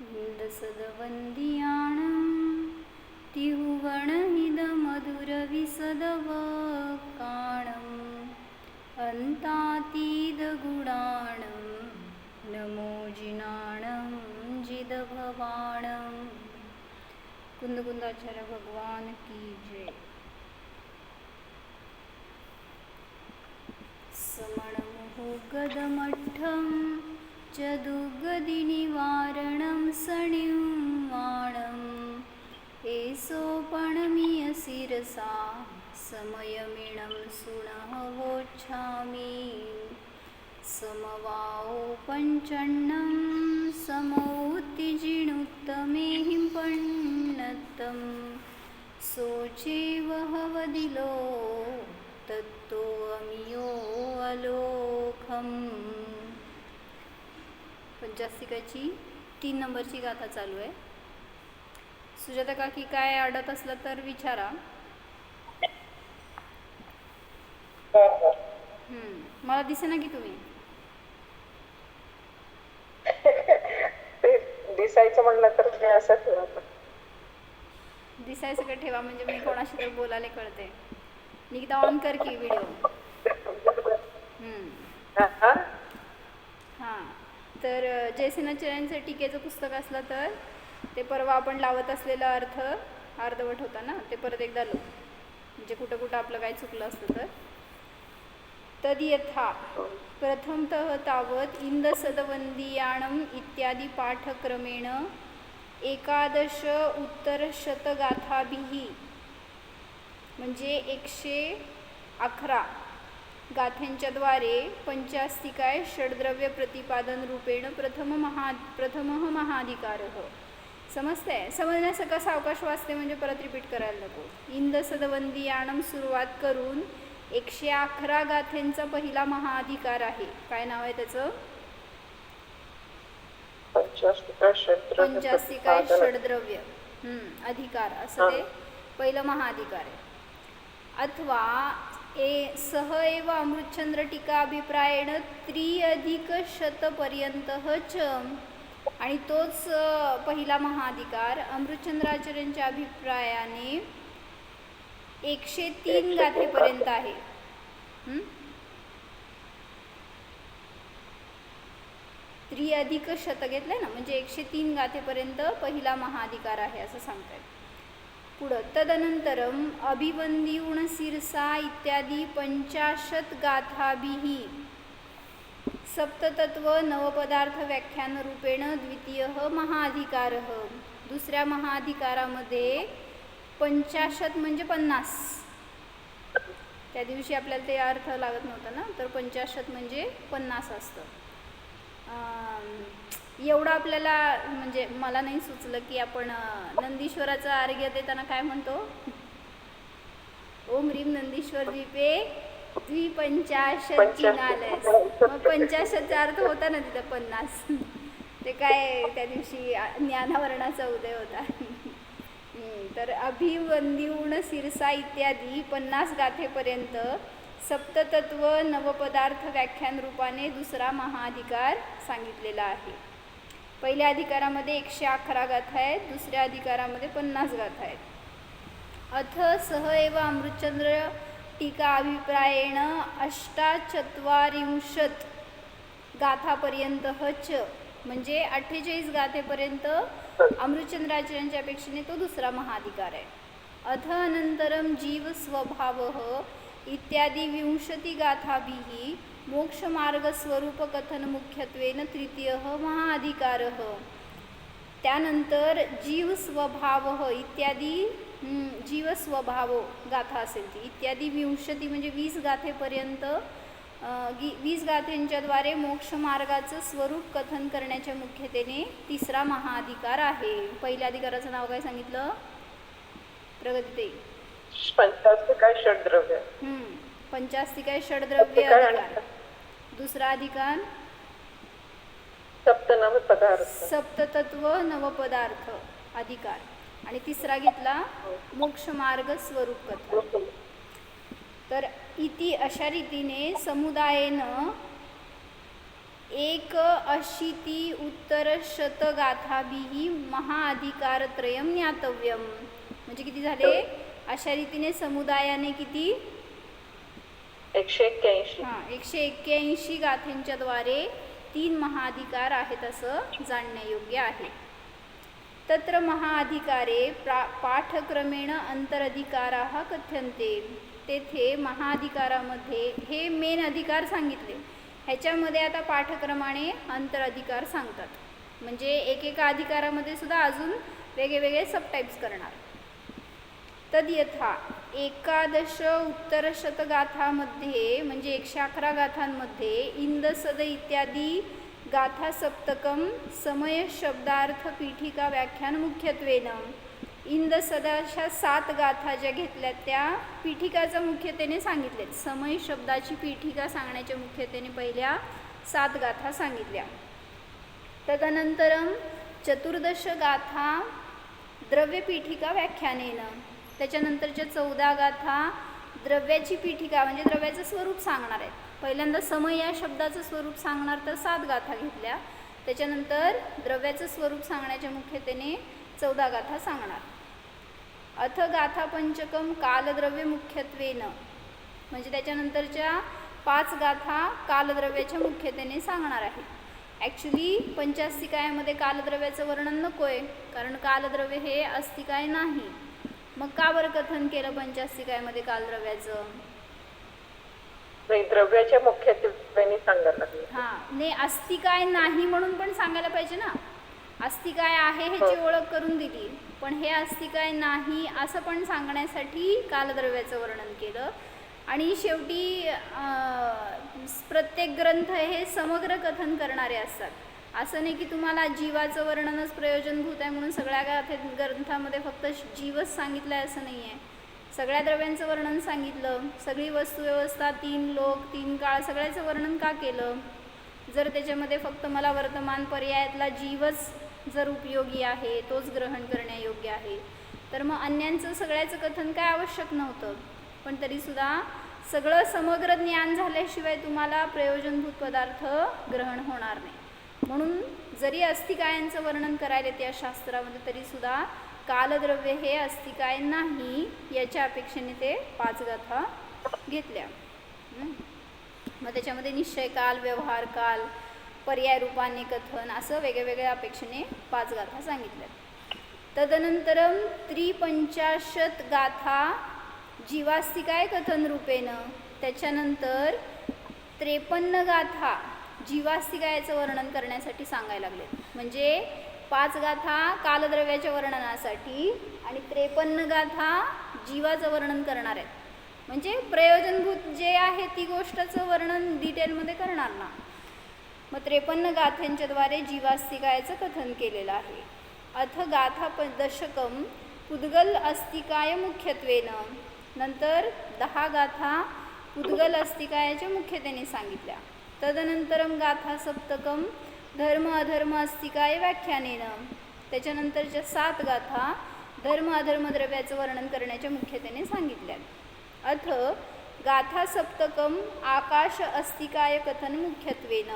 इंदसदवंदियाणं तिहुवणहिदमधुरविसदवकाणम् अन्तातीदगुणाणं नमो जिनाणं जिदभवाणं। कुंदकुंदाचार्य भगवान की जय। समणमुहु गदमठ्ठं च दुर्गदिनिवारणं सणिवाणम् एसोपणमीय शिरसा समयमिणं सुनः वोच्छामि। समवाओ पञ्चण्णं समौत्तिजिणुत्तमेहिं पण्णत्तं सोचेव हवदिलो तत्तो अमियो अलोखम। पंचास्तिकाची 3 नंबरची गाथा चालू आहे। सुजाता काकी काय अडत असलं तर विचारा। मला दिसेना की तुम्ही दिसायचं म्हणलं तर ते असं ठेवा, दिसायचं का ठेवा म्हणजे मी कोणाशी तर बोलायला कळते। निकिता ऑन कर की व्हिडिओ। हां, तर जयसेनाचार्यांचं टीकेचं पुस्तक असलं तर ते परवा आपण लावत असलेला अर्थ अर्धवट होता ना, ते परत एकदा लो, म्हणजे कुठं कुठं आपलं काय चुकलं असतं तर तद्यथा प्रथमतः तावत इंदसदवंदियाणम इत्यादी पाठक्रमेण 11 उत्तरशतगाथाभिः म्हणजे 111 गाथ्यांच्याद्वारे पंचास्तिकाय षड्द्रव्य प्रतिपादन रूपेण प्रथमः महाधिकारः। समजतंय? समजण्यासारखं सावकाश वाचते म्हणजे परत रिपीट करायला नको। इंदसदवंदियाणम सुरुवात करून 111 गाथेंचा पहिला महाधिकार आहे। काय नाव आहे त्याचं? पंचास्तिकाय षड्द्रव्य अधिकार असं ते पहिलं महाधिकार आहे। अथवा सह एव अमृतचंद्र टीका अभिप्रायेण 3+ पर्यंतः च, आणि तोच पहिला महाधिकार अमृतचंद्राचार्यांच्या अभिप्रायाने 103 गाथेपर्यंत आहे। 3+ घेतलंय ना, म्हणजे 103 गाथेपर्यंत पहिला महाधिकार आहे असं सांगतायत। पुढं तदनंतरम अभिवंदियुण शिरसा इत्यादी 50 गाथाभिः सप्ततत्व नवपदार्थ व्याख्यान रूपेण द्वितीयः महाधिकारः। दुसऱ्या महाधिकारामध्ये 50 म्हणजे 50, त्या दिवशी आपल्याला ते अर्थ लागत नव्हता ना, तर 50 म्हणजे 50 असतं। एवढं आपल्याला म्हणजे मला नाही सुचलं की आपण नंदीश्वराचं अर्घ्य देताना काय म्हणतो? ओम ह्रीम नंदीश्वर द्वीपे द्विपंचाशतीनालयस। मग 50चा अर्थ होता ना तिथं 50। ते काय त्या दिवशी ज्ञानावरणाचा उदय होता। तर अभिवंदियुण शिरसा इत्यादी 50 गाथेपर्यंत सप्ततत्व नवपदार्थ व्याख्यान रूपाने दुसरा महाधिकार सांगितलेला आहे। पहिल्या अधिकारामध्ये 111 गाथा आहेत, दुसऱ्या अधिकारामध्ये 50 गाथा आहेत। अथ सह एव अमृतचंद्र टीका अभिप्रायेण 48 गाथापर्यंतः च, म्हणजे 48 गाथेपर्यंत अमृतचंद्राचार्यांच्या अपेक्षेने तो दुसरा महाधिकार आहे। अथ अनंतरम जीव स्वभावः इत्यादी 20 गाथाभिः मोक्षमार्ग स्वरूप कथन मुख्यत्वेन तृतीयः महाधिकारः। त्यानंतर जीव स्वभाव इत्यादी जीवस्वभाव गाथा असेल ती इत्यादी 20 म्हणजे 20 गाथेपर्यंत 20 गाथेंच्याद्वारे मोक्षमार्गाचं स्वरूप कथन करण्याच्या मुख्यतेने तिसरा महाधिकार आहे। पहिल्या अधिकाराचं नाव काय सांगितलं प्रगती? पंचास्तिकाय षड्द्रव्य। पंचास्तिकाय षड्द्रव्य अधिकार। दुसरा अधिकार सप्ततत्व नवपदार्थ अधिकार, आणि तिसरा घेतला मोक्षमार्ग स्वरूप कथन। तर इति अशा रीतीने समुदायेनं 180 महाअधिकारत्रयं ज्ञातव्यम. म्हणजे किती झाले? अशा रीतीने समुदायाने किती? 181. 181 गाथेंच्या द्वारे 3 महाअधिकार आहेत असं जाणण्यायोग्य आहे. तत्र महाअधिकारे पाठक्रमेण अंतरधिकाराः कथ्यन्ते. तेथे महाअधिकारामध्ये हे मेन अधिकार सांगितले, ह्याच्यामध्ये आता पाठक्रमाने अंतरअधिकार सांगतात. म्हणजे एकेका अधिकारामध्ये सुद्धा अजून वेगवेगळे सबटाईप्स करणार. तद्यथा 11 उत्तरशतगाथामध्ये म्हणजे 111 गाथांमध्ये इंदसद इत्यादी गाथा सप्तकम समय शब्दार्थ पीठिका व्याख्यान मुख्यत्वेन. इंदसदाच्या 7 गाथा ज्या घेतल्या त्या पीठिकाचा मुख्यतेने सांगितलेत. समय शब्दाची पीठिका सांगण्याच्या मुख्यतेने पहिल्या 7 गाथा सांगितल्या. तदनंतरम 14 गाथा द्रव्यपीठिका व्याख्यानेन. त्याच्यानंतरच्या 14 गाथा द्रव्याची पीठिका म्हणजे द्रव्याचं स्वरूप सांगणार आहेत. पहिल्यांदा समय या शब्दाचं स्वरूप सांगणार तर 7 गाथा घेतल्या. त्याच्यानंतर द्रव्याचं स्वरूप सांगण्याच्या मुख्यतेने 14 गाथा सांगणार. अथ गाथा पंचकम कालद्रव्य मुख्यत्वेन म्हणजे त्याच्यानंतरच्या 5 गाथा कालद्रव्याच्या मुख्यतेने सांगणार आहे. ॲक्च्युली पंचास्तिकायामध्ये कालद्रव्याचं वर्णन नको आहे, कारण कालद्रव्य हे अस्तिकाय नाही. मग का बरं कथन केलं पंचास्तिकायामध्ये कालद्रव्याचं? द्रव्याच्या मुख्यत्वेने सांगायला लागले. नाही, अस्तिकाय नाही म्हणून पण सांगायला पाहिजे ना. अस्तिकाय आहे ह्याची ओळख करून दिली, पण हे अस्तिकाय नाही असं पण सांगण्यासाठी कालद्रव्याचं वर्णन केलं. आणि शेवटी प्रत्येक ग्रंथ हे समग्र कथन करणारे असतात. असं नाही की तुम्हाला जीवाचं वर्णनच प्रयोजनभूत आहे म्हणून सगळ्या ग्रंथामध्ये फक्त जीवच सांगितलं आहे असं नाही आहे. सगळ्या द्रव्यांचं वर्णन सांगितलं. सगळी वस्तुव्यवस्था, 3 लोक, 3 काळ सगळ्याचं वर्णन का केलं? जर त्याच्यामध्ये फक्त मला वर्तमान पर्यायातला जीवच जर उपयोगी आहे, तोच ग्रहण करण्यायोग्य आहे, तर मग अन्यांचं सगळ्याचं कथन काय आवश्यक नव्हतं. पण तरीसुद्धा सगळं समग्र ज्ञान झाल्याशिवाय तुम्हाला प्रयोजनभूत पदार्थ ग्रहण होणार नाही. म्हणून जरी अस्तिकायांचं वर्णन करायला येते या शास्त्रामध्ये, तरीसुद्धा कालद्रव्य हे अस्तिकाय नाही याच्या अपेक्षेने ते 5 गाथा घेतल्या. मग त्याच्यामध्ये निश्चय काल, व्यवहार काल, पर्याय रूपाने कथन असं वेगवेगळ्या अपेक्षेने 5 गाथा सांगितल्या. तदनंतरम 53 गाथा जीवास्तिकाय कथन रूपेण. त्याच्यानंतर 53 गाथा जीवास्तिकायाचं वर्णन करण्यासाठी सांगायला लागले. म्हणजे 5 गाथा कालद्रव्याच्या वर्णनासाठी आणि 53 गाथा जीवाचं वर्णन करणार आहेत. म्हणजे प्रयोजनभूत जे आहे ती गोष्टचं वर्णन डिटेलमध्ये करणार ना. मग 53 गाथांच्याद्वारे जीवास्तिकायाचं कथन केलेलं आहे. अथ गाथा दशकम पुद्गल अस्तिकाय मुख्यत्वेन. नंतर 10 गाथा पुद्गल अस्तिकायाच्या मुख्यतेने सांगितल्या. तदनंतरम गाथा सप्तकम धर्म अधर्म अस्तिकाय व्याख्यानेन. त्याच्यानंतरच्या 7 गाथा धर्म अधर्म द्रव्याचं वर्णन करण्याच्या मुख्यतेने सांगितल्या. अथ गाथा सप्तकम आकाश अस्तिकाय कथन मुख्यत्वेन.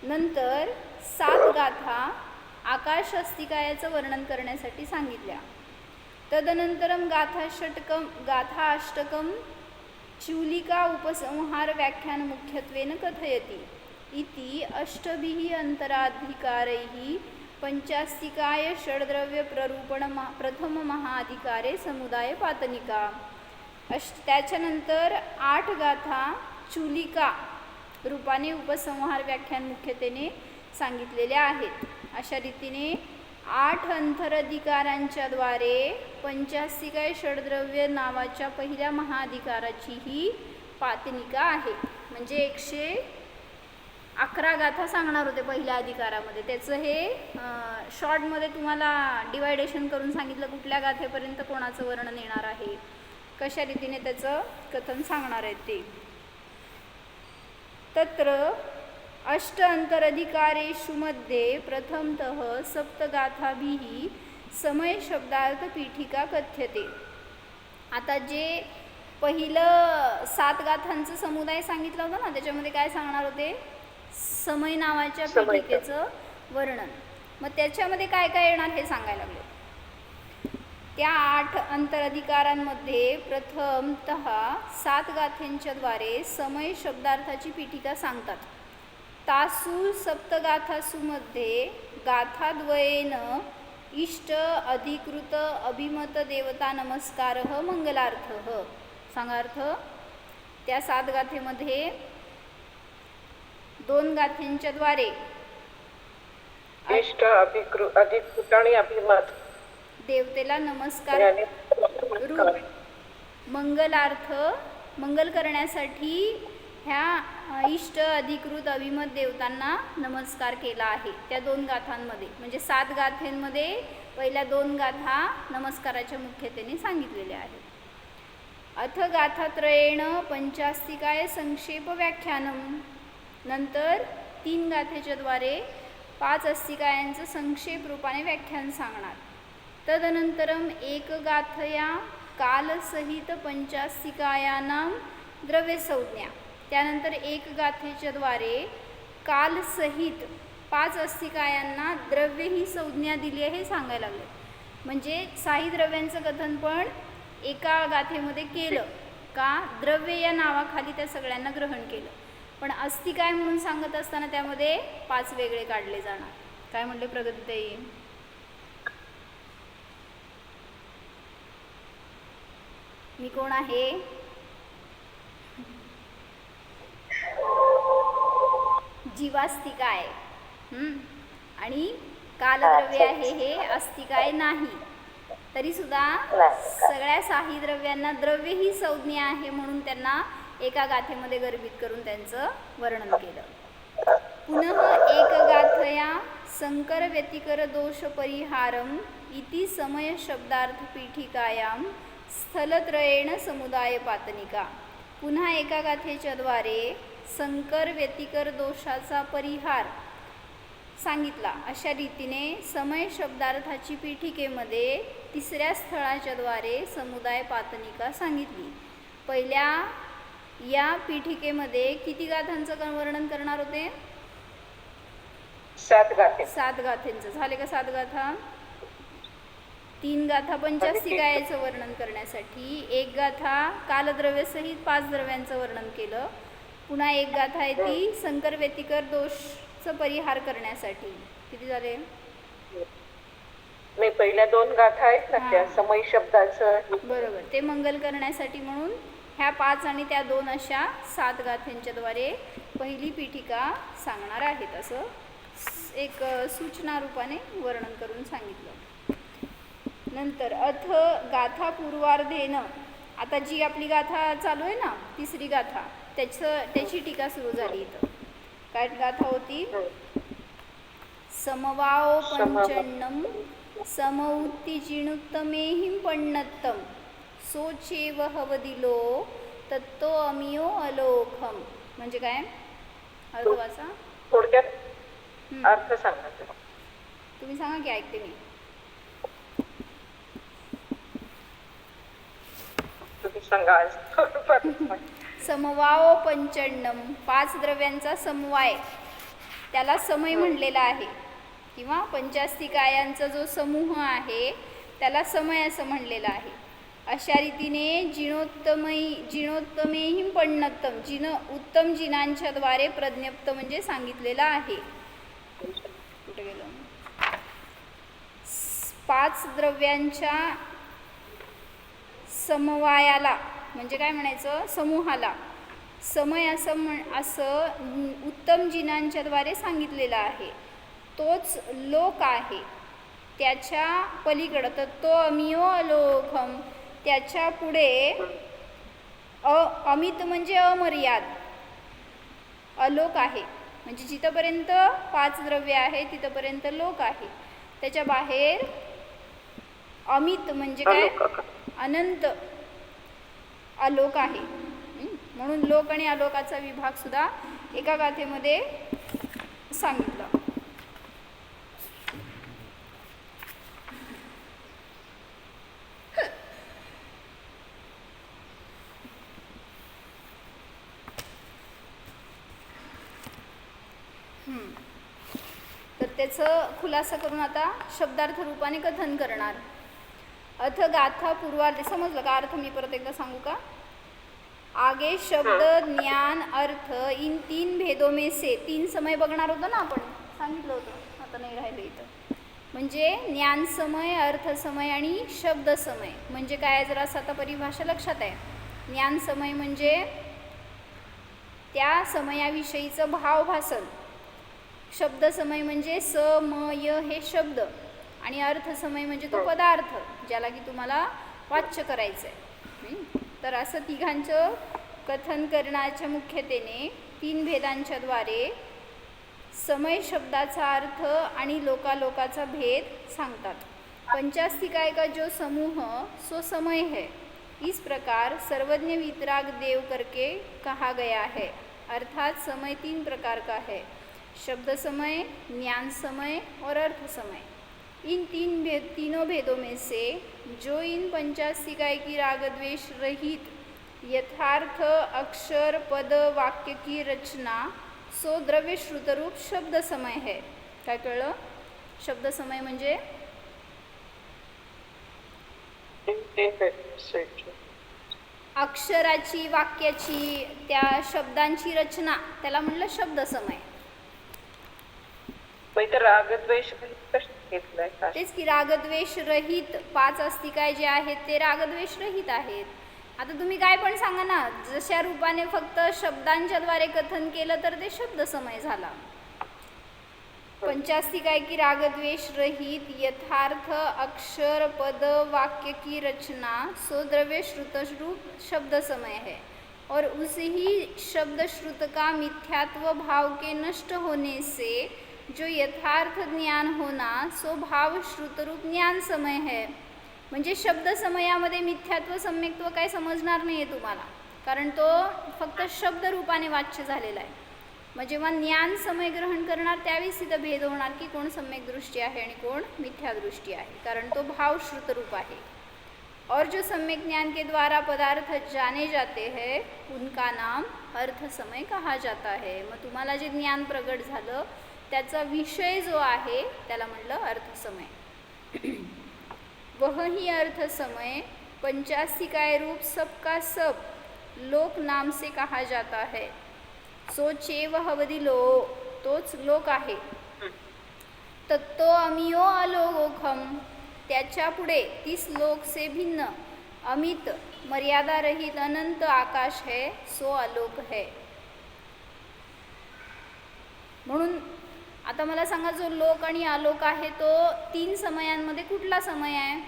नंतर 7 गाथा आकाश अस्तिकायाचं वर्णन करण्यासाठी सांगितल्या. तदनंतरम गाथा अष्टकम चूलिका उपसंहार व्याख्यान मुख्यत्वेन कथयति इति 8 अंतराधिकारैः पंचास्तिकाय षड्द्रव्य प्ररूपण प्रथम महाअधिकारे समुदाय पातनिका. त्याच्यानंतर 8 गाथा चूलिका रूपाने उपसंहार व्याख्यान मुख्यतेने सांगितलेल्या आहेत. अशा रीतीने 8 अंतराधिकारांच्या द्वारे पंचास्तिकाय षड्द्रव्य नावाच्या पहिल्या महाअधिकाराची ही पातनिका आहे. म्हणजे 111 गाथा सांगणार होते पहिल्या अधिकारामध्ये. त्याचं हे शॉर्टमध्ये तुम्हाला डिवायडेशन करून सांगितलं कुठल्या गाथेपर्यंत कोणाचं वर्णन येणार आहे, कशा रीतीने त्याचं कथन सांगणार आहे ते. तत्र 8 अंतरधिकारेषु मध्ये प्रथमतः सप्तगाथाभिः समय शब्दार्थ पीठिका कथ्यते. आता जे पहिलं 7 गाथांचं समुदाय सांगितलं होतं ना, त्याच्यामध्ये काय सांगणार होते? समय नावाच्या समय. पीठिकेचं वर्णन. मग त्याच्यामध्ये काय काय येणार हे सांगायला लागले. त्या 8 अंतराधिकारांमध्ये प्रथमतः 7 गाथेंच्या द्वारे समय शब्दार्थाची पीठिका सांगतात. तासु सप्तगाथासु मध्ये गाथाद्वयेन इष्ट अधिकृत अभिमत देवता नमस्कार मंगलार्थ. सांगा अर्थ. त्या 7 गाथेमध्ये 2 गाथेंच्या द्वारे इष्ट अधिकृत आणि अभिमत देवतेला नमस्कार रूप मंगलार्थ मंगल करण्यासाठी ह्या इष्ट अधिकृत अभिमत देवतांना नमस्कार केला आहे. त्या 2 गाथांमध्ये म्हणजे 7 गाथेंमध्ये पहिल्या 2 गाथा नमस्काराच्या मुख्यतेने सांगितलेल्या आहेत. अथ गाथात्रयेण पंचास्तिकाय संक्षेप व्याख्यानम. नंतर 3 गाथेच्या द्वारे 5 अस्तिकायांचं संक्षेप रूपाने व्याख्यान सांगणार. तदनंतरम एक गाथया कालसहित पंचास्तिकायानां द्रव्य संज्ञा. त्यानंतर 1 गाथेच्या द्वारे कालसहित 5 अस्तिकायांना द्रव्य ही संज्ञा दिली आहे हे सांगायला लागले. म्हणजे 6 द्रव्यांचं कथन पण एका गाथेमध्ये केलं का द्रव्य या नावाखाली त्या सगळ्यांना ग्रहण केलं. पण अस्तिकाय म्हणून सांगत असताना त्यामध्ये 5 वेगळे काढले जाणार. काय म्हणले प्रगतीताई? मी कोण आहे? जीवास्तिकाय. आणि कालद्रव्य आहे हे अस्तिकाय नाही. तरी सुद्धा सगळ्या 6 द्रव्यांना द्रव्य ही संज्ञा आहे म्हणून त्यांना एका गाथेमध्ये गर्भित करून त्यांचं वर्णन केलं. पुनः एक गाथया संकर व्यतिकर दोष परिहारम इति समय शब्दार्थ पीठिकायाम स्थलत्रयेण समुदाय पातनिका. पुन्हा एका गाथेच्या द्वारे संकर व्यतिकर दोषाचा परिहार सांगितला. अशा रीतीने समय शब्दार्थाची पीठिकेमध्ये 3ऱ्या स्थळाच्या द्वारे समुदाय पातनिका सांगितली. पहिल्या या पीठिकेमध्ये किती गाथांचं वर्णन करणार होते? 7 गाथे. 7 गाथेंचं. झाले का 7 गाथा? 3 गाथा पंचास्तिकायाचं वर्णन करण्यासाठी, 1 गाथा कालद्रव्यसहित 5 द्रव्यांचं वर्णन केलं. पुन्हा 1 गाथा आहे ती संकर व्यतिकर दोषचं परिहार करण्यासाठी. किती झाले? मी पहिल्या 2 गाथा आहेत ना त्या समय शब्दाचं. बरोबर. ते मंगल करण्यासाठी म्हणून ह्या 5 आणि त्या 2 अशा 7 गाथेंच्या द्वारे पहिली पीठिका सांगणार आहेत असं एक सूचना रूपाने वर्णन करून सांगितलं. नंतर अथ गाथा पूर्वार्धेनं. आता जी आपली गाथा चालू आहे ना 3री गाथा त्याची टीका सुरू झाली. इथं काय गाथा होती? समवाओ पंचन्नम समउत्तिजिनुत्तमेहिं पण्णत्तम सोचेव हवदिलो तत्तो अमियो अलोखम. म्हणजे काय अर्थ वाचा. थोडक्यात अर्थ सांगा. तुम्ही सांगा की ऐकते मी. तुम्ही सांगा. समवाओ पंचन्नम 5 द्रव्यांचा समवाय त्याला समय म्हणलेला आहे किंवा पंचास्तिकायांचा जो समूह आहे त्याला समय असं म्हणलेलं आहे. अशा रीतीने जिनोत्तमेहिं पण्णत्तम उत्तम जिनांच्या द्वारे प्रज्ञप्त म्हणजे सांगितलेलं आहे. कुठे गेलो? 5 द्रव्यांच्या समवायाला म्हणजे काय म्हणायचं? समूहाला समय असं उत्तम जिनांच्या द्वारे सांगितलेलं आहे. तोच लोक आहे. त्याच्या पलीकडं तर तो अमियो अलोकम त्याच्या पुढे अमित म्हणजे अमर्याद अलोक आहे. म्हणजे जिथपर्यंत 5 द्रव्य आहे तिथपर्यंत लोक आहे. त्याच्या बाहेर अमित म्हणजे काय? अनंत अलोक आहे. म्हणून लोक आणि अलोकाचा विभाग सुद्धा एका गाथेमध्ये सांगितला. त्याचं खुलासा करून आता शब्दार्थ रूपाने कथन करणार. अथ गाथा पूर्वार्ध. समजलं का अर्थ? मी परत एकदा सांगू का? आगे शब्द ज्ञान अर्थ इन तीन भेदों में से. 3 समय बघणार होतं ना आपण, सांगितलं होतं, आता नाही राहिलं इथं. म्हणजे ज्ञान समय, अर्थ समय आणि शब्द समय. म्हणजे काय, जरा असं आता परिभाषा लक्षात आहे. ज्ञान समय म्हणजे त्या समयाविषयीचं भावभासन. शब्द समय म्हणजे स म य हे शब्द. आणि अर्थ समय म्हणजे तो पदार्थ ज्याला की तुम्हाला वाच्य करायचं आहे. तर असं तिघांचं कथन करण्याच्या मुख्यतेने 3 भेदांच्या द्वारे समय शब्दाचा अर्थ आणि लोकालोकाचा भेद सांगतात. पंचास्तिकाय का जो समूह सो समय है. इस प्रकार सर्वज्ञ वितराग देव करके कहा गया है. अर्थात समय 3 प्रकार का है, शब्द समय, ज्ञान समय और अर्थ समय. इन तीनों भेदों में से जो इन पंचास्तिकाय की राग द्वेष रहित यथार्थ अक्षर पद वाक्य की रचना सो द्रव्य श्रुतरूप शब्द समय है. काय कळलं? शब्द समय म्हणजे अक्षराची, वाक्याची, त्या शब्दांची रचना, त्याला म्हणलं शब्द समय. रागद्वेष घेतलाय. तेच की, रागद्वेष रहित 5 अस्तिकाय जे आहेत ते रागद्वेष रहित आहेत. आता तुम्ही काय पण सांगा ना, जशा रूपाने फक्त शब्दांच्या द्वारे कथन केलं तर ते शब्द समय झाला. पंचास्तिकाय की रागद्वेष रहित यथार्थ अक्षर पद वाक्य की रचना सो द्रव्य श्रुत रूप शब्द समय है. और उसी ही शब्द श्रुत का मिथ्यात्व भाव के नष्ट होने से जो यथार्थ ज्ञान होना सो भाव श्रुतरूप ज्ञान समय है. म्हणजे शब्द समयामध्ये मिथ्यात्व सम्यक्त्व काय समजणार नाही आहे तुम्हाला, कारण तो फक्त शब्द रूपाने वाच्य झालेला आहे. मग जेव्हा ज्ञान समय ग्रहण करणार त्यावेळेस तिथं भेद होणार की कोण सम्यक दृष्टी आहे आणि कोण मिथ्या दृष्टी आहे, कारण तो भाव श्रुतरूप आहे. और जो सम्यक ज्ञान के द्वारा पदार्थ जाने जाते हैं उनका नाम अर्थ समय कहा जाता है. मग तुम्हाला जे ज्ञान प्रगट झालं त्याचा विषय जो आहे त्याला म्हणलं अर्थ समय. वह ही अर्थ समय पंचास्तिकाय रूप सबका सब लोक नाम से कहा जाता है. सो चेव हवदी लो, तोच लोक आहे. तत्तो अमियो अलोकम, त्याच्या पुढे 30 लोक से भिन्न अमित मर्यादा रहित अनंत आकाश है, सो अलोक है. म्हणून आता मला सांगा, जो लोक आणि आलोक आहे तो 3 समयांमध्ये कुठला समय आहे?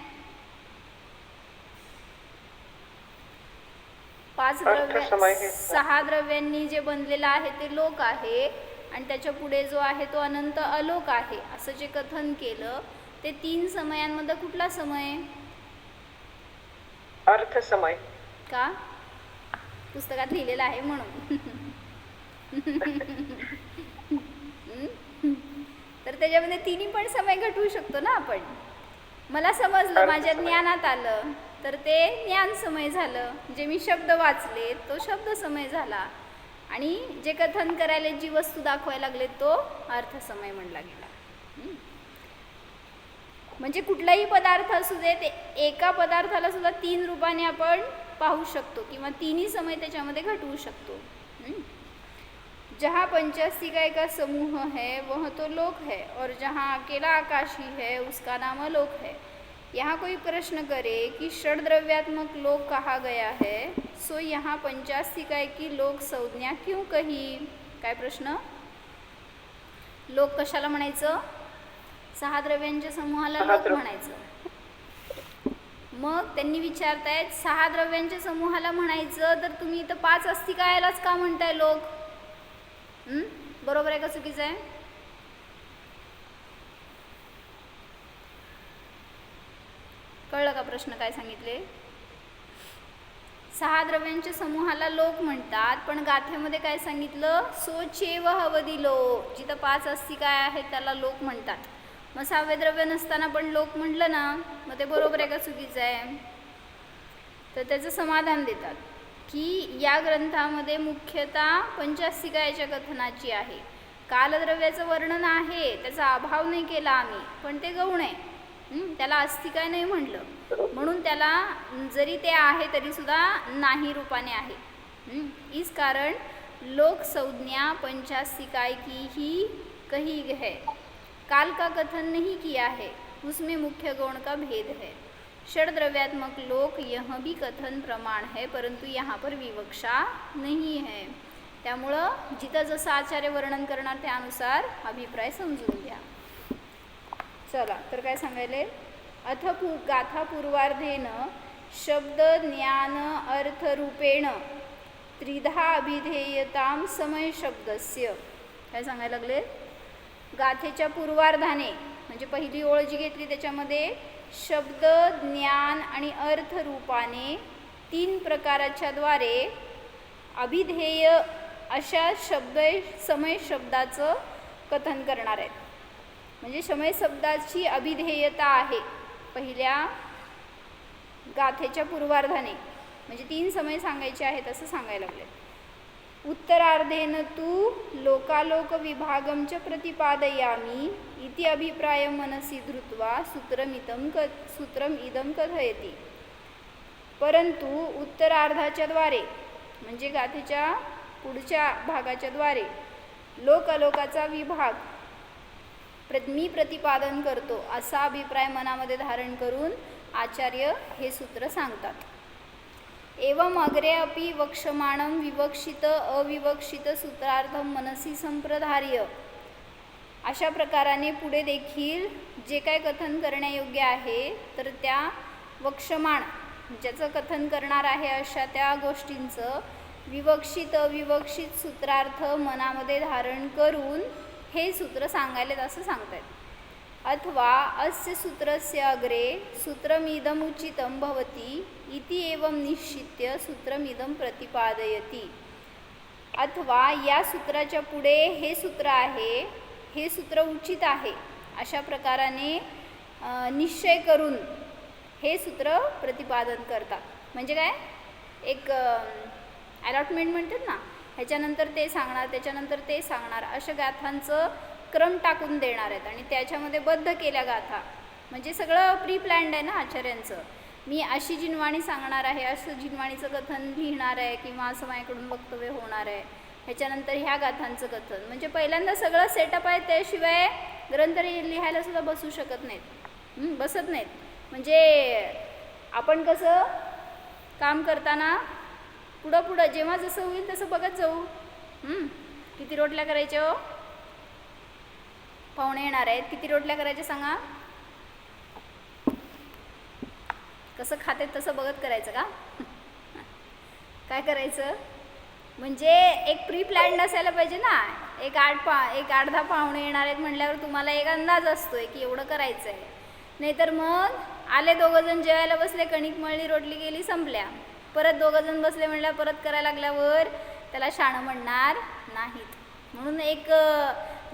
5 द्रव्य 6 द्रव्यांनी जे बनलेला आहे ते लोक आहे, आणि त्याच्या पुढे जो आहे तो अनंत अलोक आहे. असं जे कथन केलं ते 3 समयांमध्ये कुठला समय? अर्थ समय. का? पुस्तकात लिहिलेलं आहे म्हणून. तर त्याच्यामध्ये 3 पण समय घटवू शकतो ना आपण. मला समजलं, माझ्या ज्ञानात आलं तर ते ज्ञान समय झालं. जे मी शब्द वाचले तो शब्द समय झाला, आणि जे कथन करायला जी वस्तू दाखवायला लागले तो अर्थ समय म्हणला गेला. म्हणजे कुठलाही पदार्थ असू दे, ते एका पदार्थाला सुद्धा 3 रूपाने आपण पाहू शकतो किंवा 3ही समय त्याच्यामध्ये घटवू शकतो. जहाँ पंचास्तिकाय का समूह है वह तो लोक है, और जहाँ अकेला आकाश ही है उसका नाम अलोक है. यहाँ कोई प्रश्न करे कि षड्द्रव्यात्मक लोक कहा गया है, सो यहाँ पंचास्तिकाय की लोक संज्ञा क्यों कही? काय प्रश्न? लोक कशाला म्हणायचं? 6 द्रव्यांच्या समूहाला लोक म्हणायचं. मग त्यांनी विचारतायत 6 द्रव्यांच्या समूहाला म्हणायचं तर तुम्ही इथं 5 अस्तिकायालाच का म्हणताय लोक? बरोबर आहे का चुकीचं आहे? कळलं का प्रश्न काय सांगितले? 6 द्रव्यांच्या समूहाला लोक म्हणतात, पण गाथेमध्ये काय सांगितलं? सोचेव हवदी लो, जिथं 5 अस्तिकाय आहेत त्याला लोक म्हणतात. मग 6वे द्रव्य नसताना पण लोक म्हटलं ना, मग ते बरोबर आहे का चुकीचं आहे? तर त्याचं समाधान देतात की या ग्रंथामध्ये मुख्यतः पंचास्तिकायाच्या कथनाची आहे. कालद्रव्याचं वर्णन आहे, त्याचा अभाव नाही केला आम्ही, पण ते गौण आहे. त्याला अस्ति काय नाही म्हणलं, म्हणून त्याला जरी ते आहे तरीसुद्धा नाही रूपाने आहे. इस कारण लोक संज्ञा पंचास्तिकाय की ही कही है, काल का कथन नहीं किया है, उसमें मुख्य गौण का भेद है. षड्द्रव्यात्मक लोक यह भी कथन प्रमाण है, परंतु यहाँ पर विवक्षा नहीं है. त्यामुळं जिथं जसं आचार्य वर्णन करणार त्यानुसार अभिप्राय समजून घ्या. चला तर काय सांगायले, अथ गाथा पूर्वार्धेन शब्द ज्ञान अर्थ रूपेण त्रिधा अभिधेयताम समय शब्दस्य. काय सांगायला लागले, गाथेच्या पूर्वार्धाने म्हणजे पहिली ओळ जी घेतली त्याच्यामध्ये शब्द ज्ञान आणि अर्थ रूपाने 3 प्रकाराच्या द्वारे अभिधेय अशा समय शब्दाचं कथन करणार आहेत. म्हणजे समय शब्दाची अभिधेयता आहे पहिल्या गाथेच्या पूर्वार्धाने, म्हणजे 3 समय सांगायचे आहेत असं सांगायला लागले. उत्तरार्धेन तू लोकालोक विभागम च प्रतिपादयामी इति अभिप्राय मनसी धृत्वा सूत्रम इदम कथयति. परंतु उत्तरार्धाच्या द्वारे म्हणजे गाथेच्या पुढच्या भागाच्या द्वारे लोकालोकाचा विभाग मी प्रतिपादन करतो असा अभिप्राय मनामध्ये धारण करून आचार्य हे सूत्र सांगतात. एवं अग्रे अपि वक्षमाणं विवक्षित अविवक्षित सूत्रार्थम मनसी संप्रधार्य. अशा प्रकाराने पुढे देखील जे काय कथन करण्यायोग्य आहे तर त्या वक्षमाण ज्याचं कथन करणार आहे अशा त्या गोष्टींचं विवक्षित अविवक्षित सूत्रार्थ मनामध्ये धारण करून हे सूत्र सांगायलेत असं सांगतात. अथवा अस्य सूत्रस्य अग्रे सूत्रमिदम उचितं भवति इति एवं निश्चित्य सूत्रमिदं प्रतिपादयति. अथवा या सूत्राच्या पुढे हे सूत्र आहे, हे सूत्र उचित आहे अशा प्रकाराने निश्चय करून हे सूत्र प्रतिपादन करतात. म्हणजे काय, एक अलॉटमेंट म्हणतात ना, ह्याच्यानंतर ते सांगणार त्याच्यानंतर ते सांगणार अशा गाथांचं क्रम टाकून देणार आहेत आणि त्याच्यामध्ये बद्ध केल्या गाथा. म्हणजे सगळं प्री प्लॅन्ड आहे ना आचार्यांचं. मी अशी जिनवाणी सांगणार आहे, असं जिनवाणीचं कथन लिहिणार आहे किंवा असं माझ्याकडून वक्तव्य होणार आहे, ह्याच्यानंतर ह्या गाथांचं कथन. म्हणजे पहिल्यांदा सगळं सेटअप आहे, त्याशिवाय ग्रंथ लिहायला सुद्धा बसू शकत नाहीत, बसत नाहीत. म्हणजे आपण कसं काम करताना पुढं पुढं जेव्हा जसं होईल तसं बघत जाऊ. किती रोटल्या करायच्या हो, पाहुणे येणार आहेत, किती रोटल्या करायच्या सांगा. कसं खाते तसं बघत करायचं का? काय करायचं म्हणजे एक प्री प्लॅन्ड असायला पाहिजे ना. एक 8-10 पाहुणे येणार आहेत म्हटल्यावर तुम्हाला एक अंदाज असतोय की एवढं करायचं आहे. नाहीतर मग आले 2 जण जेवायला बसले, कणिक मळली, रोटली गेली, संपल्या. परत 2 जण बसले म्हटल्यावर परत करायला लागल्यावर त्याला शाणं म्हणणार नाहीत. म्हणून एक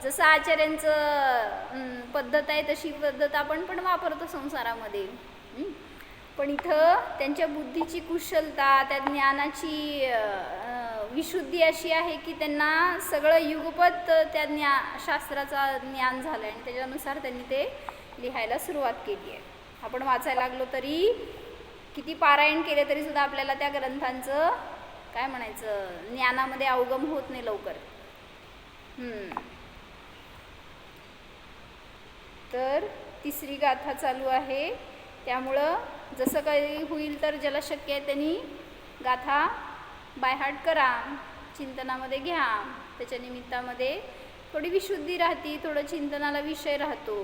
जसं आचार्यांचं पद्धत आहे तशी पद्धत आपण पण वापरतो संसारामध्ये. पण इथं त्यांच्या बुद्धीची कुशलता, त्या ज्ञानाची विशुद्धी अशी आहे की त्यांना सगळं युगपत त्या शास्त्राचं ज्ञान झालं आहे आणि त्याच्यानुसार त्यांनी ते लिहायला सुरुवात केली आहे. आपण वाचायला लागलो तरी, किती पारायण केले तरी सुद्धा आपल्याला त्या ग्रंथांचं काय म्हणायचं ज्ञानामध्ये अवगम होत नाही लवकर. तर 3री गाथा चालू आहे, त्यामुळं जसं काही होईल तर ज्याला शक्य आहे त्यांनी गाथा बायहार्ट करा, चिंतनामध्ये घ्या. त्याच्या निमित्तामध्ये थोडी विशुद्धी राहते, थोडं चिंतनाला विषय राहतो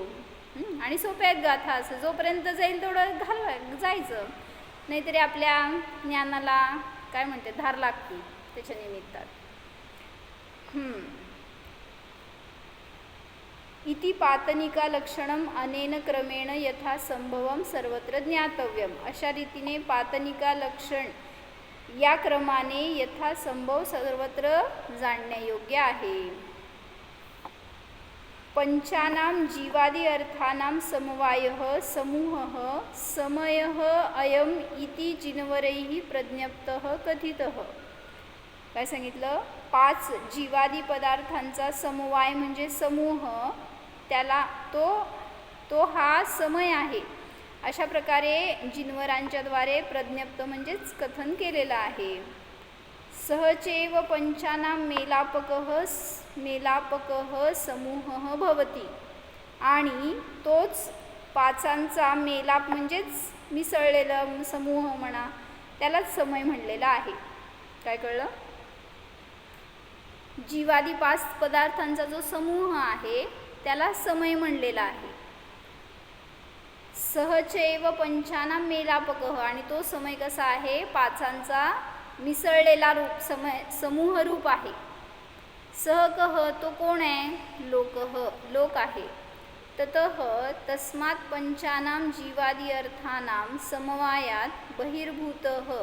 आणि सोप्या आहेत गाथा. असं जोपर्यंत जाईल तेवढं जायचं, नाहीतरी आपल्या ज्ञानाला काय म्हणते धार लागते त्याच्या निमित्तात. इति पातनिका लक्षणम अनेन क्रमेण यथा संभवम सर्वत्र ज्ञातव्यम. अशा रीतीने पातनिका लक्षण या क्रमाने यथा संभव सर्वत्र जाणण्यायोग्य आहे. पंचानां जीवादि अर्थानां समवायः समूहः समयः अयम् इति जिनवरैः प्रज्ञप्तः कथितः. काय सांगितलं? 5 जीवादी पदार्थांचा समवाय म्हणजे समूह, त्याला तो हा समय आहे. अशा प्रकारे जिनवरांच्याद्वारे प्रज्ञप्त म्हणजेच कथन केलेलं आहे. सहचैव पंचानां मेलापकः समूहः भवति. आणि तोच पाचांचा मेलाप म्हणजेच मिसळलेला समूह म्हणा, त्यालाच समय म्हणलेला आहे. काय कळलं? जीवादी 5 पदार्थांचा जो समूह आहे त्याला समय म्हणलेला आहे. सहचैव पंचानां मेलापकः, आणि तो समय कसा आहे? पाचांचा मिसळलेला रूप समूह रूप आहे. सहकः, तो कोण आहे? लोकः, लोक आहे. ततः तस्मात् पंचानां जीवादी अर्थानां समवायात बहिर्भूतः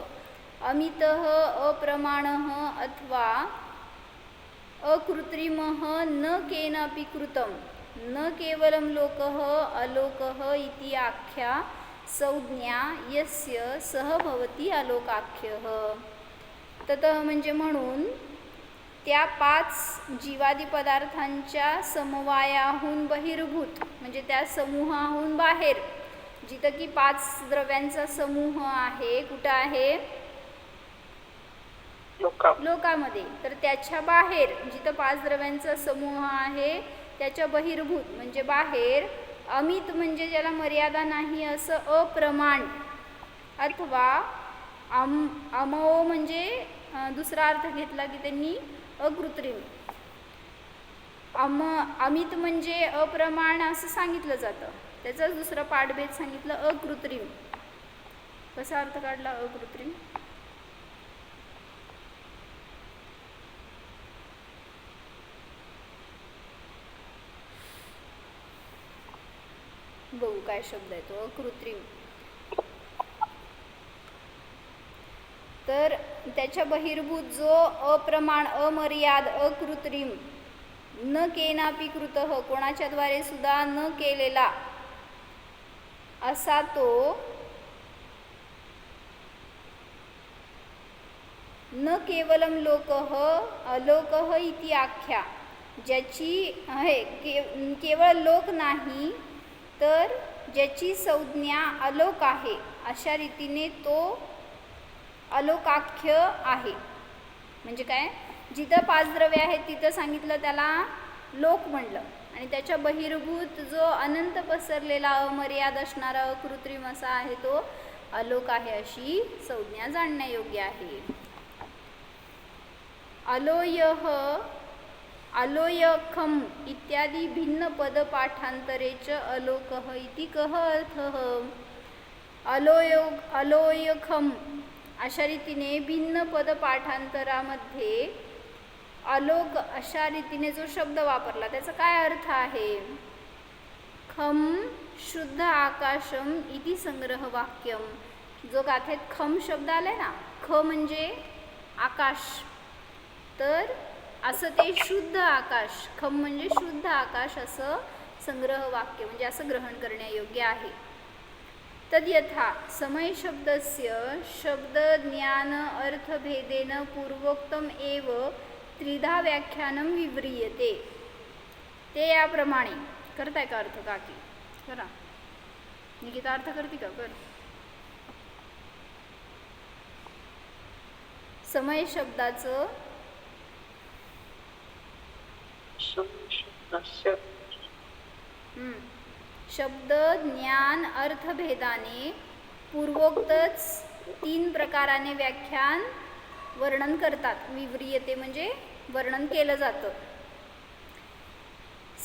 अमितः अप्रमाणः अथवा अकृत्रिमः न केनापि कृतं न केवलं लोकः अलोकः इति आख्या संज्ञा यस्य सह भवति अलोकाख्यः. ततः म्हणजे म्हणून त्या 5 जीवादी पदार्थांच्या समवायाहून बहिर्भूत म्हणजे त्या समूहाहून बाहेर, जिथं की 5 द्रव्यांचा समूह आहे, कुठं आहे? लोकामध्ये. तर त्याच्या बाहेर जिथं 5 द्रव्यांचा समूह आहे त्याच्या बहिर्भूत म्हणजे बाहेर, अमित म्हणजे ज्याला मर्यादा नाही असं अप्रमाण, अथवा अमो म्हणजे दुसरा अर्थ घेतला की त्यांनी अकृत्रिम. अमित म्हणजे अप्रमाण असं सांगितलं जातं, त्याचाच दुसरा पाठभेद सांगितलं अकृत्रिम. कसा अर्थ काढला अकृत्रिम? बघू काय शब्द आहे तो अकृत्रिम. तर त्याच्या बहिर्भूत जो अप्रमाण, अमर्याद, अकृत्रिम, न केनापि कृतः, कोणाच्याद्वारे सुद्धा न केलेला असा तो न केवलम लोकः अलोकः इति आख्या, ज्याची केवळ लोक नाही तर ज्याची संज्ञा अलोक आहे, अशा रीतीने तो अलोकाख्य आहे. म्हणजे काय? जिथं 5 द्रव्य आहेत तिथं सांगितलं त्याला लोक म्हणलं, आणि त्याच्या बहिर्भूत जो अनंत पसरलेला अमर्याद असणारा अकृत्रिम असा आहे तो अलोक आहे, अशी संज्ञा जाणण्यायोग्य आहे. अलोयः अलोयखम इत्यादी भिन्न पद पाठांतरेच अलोकः इति कः अर्थः? अलोयखम अशा रीतीने भिन्न पद पाठांतरामध्ये अलोक अशा रीतीने जो शब्द वापरला त्याचा काय अर्थ आहे? खम शुद्ध आकाशम इति संग्रह वाक्यम. जो गाथेत खम शब्द आलाय ना, ख म्हणजे आकाश, तर असं ते शुद्ध आकाश, खम म्हणजे शुद्ध आकाश असं संग्रह वाक्य म्हणजे असं ग्रहण करण्यायोग्य आहे. तद्यथा समय शब्दस्य शब्द ज्ञान अर्थभेदेन पूर्वोक्तम एव त्रिधा व्याख्यानं विव्रियते. ते याप्रमाणे करताय का अर्थ? काकी करा. निकिता अर्थ करते का? कर. समय शब्दाचं शब्द ज्ञान अर्थभेदाने पूर्वोक्तच 3 प्रकाराने व्याख्यान वर्णन करतात. विव्रियते म्हणजे वर्णन केलं जातं.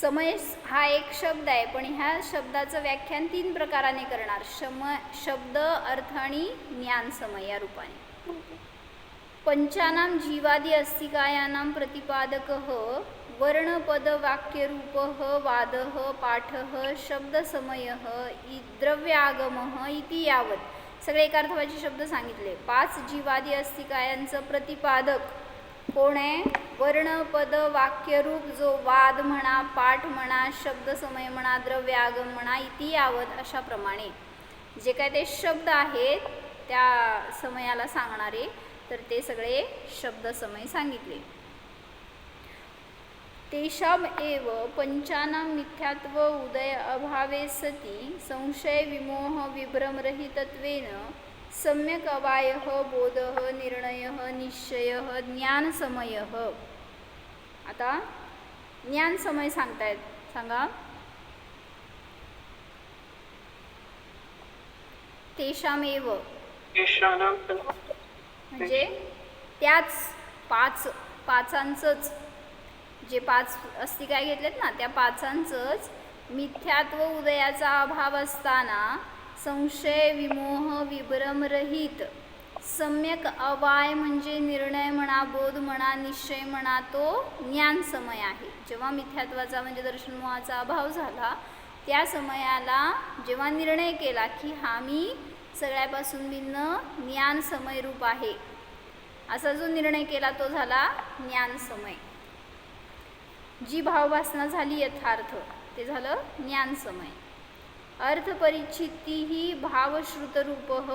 समय हा एक शब्द आहे, पण ह्या शब्दाचं व्याख्यान 3 प्रकाराने करणार. शब्द, अर्थ आणि ज्ञान समय या रूपाने. पंचानां जीवादी अस्तिकायानां प्रतिपादकः वर्णपद वाक्यरूपः वादः पाठः शब्दसमयः द्रव्यागमः इति यावत. सगळे एकार्थवाची शब्द सांगितले. 5 जीवादी अस्तिकायांचं प्रतिपादक कोण आहे? वर्णपद वाक्यरूप जो वाद म्हणा, पाठ म्हणा, शब्दसमय म्हणा, द्रव्यागम म्हणा, इति यावत अशा प्रमाणे जे काय ते शब्द आहेत त्या समयाला सांगणारे तर ते सगळे शब्दसमय सांगितले. तेषाम एव पंचानां मिथ्यात्व उदय अभावे सती संशय विमोह विभ्रमरहितत्वेन सम्यक अवायः बोधः निर्णयः निश्चयः ज्ञानसमयः. आता ज्ञानसमय सांगतायत, सांगा. तेषामेव म्हणजे त्याच पाचांचंच, जे पाच अस्ति काय घेतलेत ना त्या पाचांचंच मिथ्यात्व उदयाचा अभाव असताना संशय विमोह विभ्रमरहित सम्यक अवाय म्हणजे निर्णय म्हणा, बोध म्हणा, निश्चय म्हणा, तो ज्ञान समय आहे. जेव्हा मिथ्यात्वाचा म्हणजे दर्शन मोहाचा अभाव झाला त्या समयाला जेव्हा निर्णय केला की हा मी सगळ्यापासून भिन्न ज्ञान समय रूप आहे, असा जो निर्णय केला तो झाला ज्ञान समय. जी भाववासना झाली यथार्थ ते झालं ज्ञान समय. अर्थपरिच्छित्ती ही भावश्रुतरूपः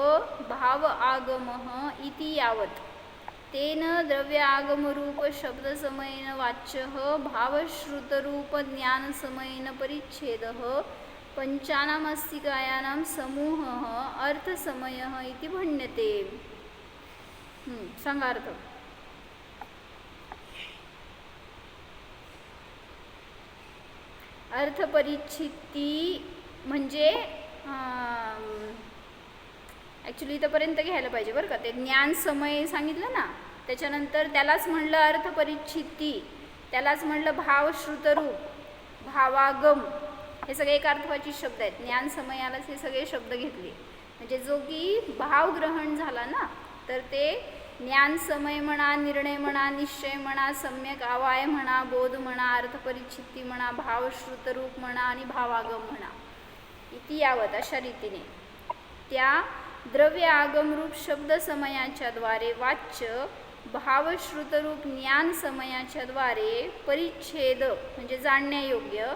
भाव आगमः इति यावत् तेन द्रव्य आगमरूप शब्दसमयेन वाच्यः भावश्रुतरूप ज्ञानसमयेन परिच्छेदः पंचानाम् अस्तिकायानां समूहः अर्थसमयः इति भण्यते. सांगा अर्थ. अर्थपरिच्छित्ती म्हणजे ॲक्च्युली इथंपर्यंत घ्यायला पाहिजे बरं का. ते ज्ञान समय सांगितलं ना, त्याच्यानंतर त्यालाच म्हणलं अर्थपरिच्छित्ती, त्यालाच म्हणलं भावश्रुतरूप, भावागम, हे सगळे एक अर्थवाची शब्द आहेत. ज्ञान समयालाच हे सगळे शब्द घेतले. म्हणजे जो की भावग्रहण झाला ना, तर ते ज्ञान समय म्हणा, निर्णय म्हणा, निश्चय म्हणा, सम्यक अवाय म्हणा, बोध म्हणा, अर्थपरिच्छित्ती म्हणा, भावश्रुतरूप म्हणा आणि भावागम म्हणा, इति यावत अशा रीतीने त्या द्रव्य आगमरूप शब्द समयाच्या द्वारे वाच्य भावश्रुतरूप ज्ञान समयाच्या द्वारे परिच्छेद म्हणजे जाणण्यायोग्य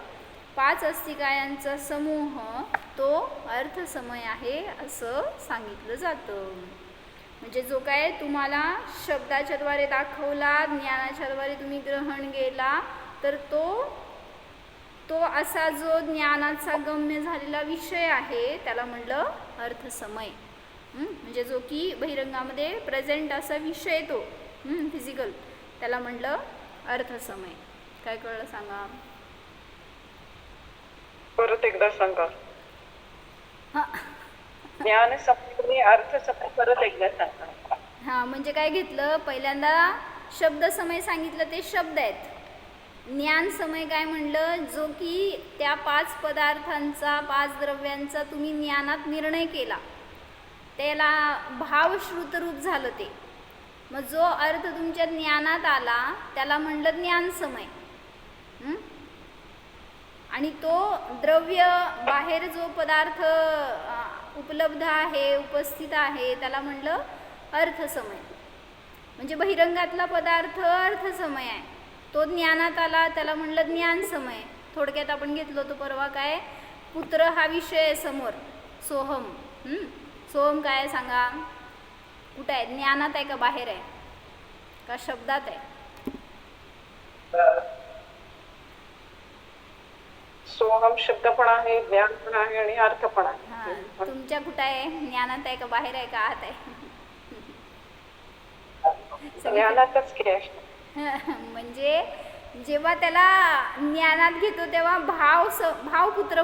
पाच अस्तिकायांचा समूह तो अर्थसमय आहे असं सांगितलं जातं. म्हणजे जो काय तुम्हाला शब्दाच्या द्वारे दाखवला, ज्ञानाच्या द्वारे तुम्ही ग्रहण केला, तर तो असा जो ज्ञानाचा गम्य झालेला विषय आहे त्याला म्हणलं अर्थसमय. म्हणजे जो की बहिरंगामध्ये प्रेझेंट असा विषय तो फिजिकल, त्याला म्हणलं अर्थसमय. काय कळलं सांगा. परत एकदा सांगा. ज्ञान समय अर्थ समय परत एकदा सांगा. हां, म्हणजे काय घेतलं, पहिल्यांदा शब्द समय सांगितलं, ते शब्द आहेत. ज्ञान समय काय म्हणलं, जो की त्या पाच पदार्थांचा, पाच द्रव्यांचा तुम्ही ज्ञानात निर्णय केला, त्याला भावश्रुतरूप झालं ते. मग जो अर्थ तुमच्या ज्ञानात आला त्याला म्हणलं ज्ञान समय. आणि तो द्रव्य बाहेर जो पदार्थ उपलब्ध आहे, उपस्थित आहे, त्याला म्हणलं अर्थसमय. म्हणजे बहिरंगातला पदार्थ अर्थसमय आहे, तो ज्ञानात आला त्याला म्हणलं ज्ञान समय. थोडक्यात आपण घेतलो तो परवा काय, पुत्र हा विषय आहे समोर, सोहम. सोहम काय आहे सांगा, कुठं आहे, ज्ञानात आहे का बाहेर आहे का शब्दात आहे? सोहम शब्द पण आहे, ज्ञान पण आहे आणि अर्थ पण आहे. हां, तुमच्या कुठं आहे, ज्ञानात आहे का बाहेर आहे का आत आहे? ज्ञानातच की आहे. म्हणजे जेव्हा त्याला ज्ञानात घेतो तेव्हा भावपुत्र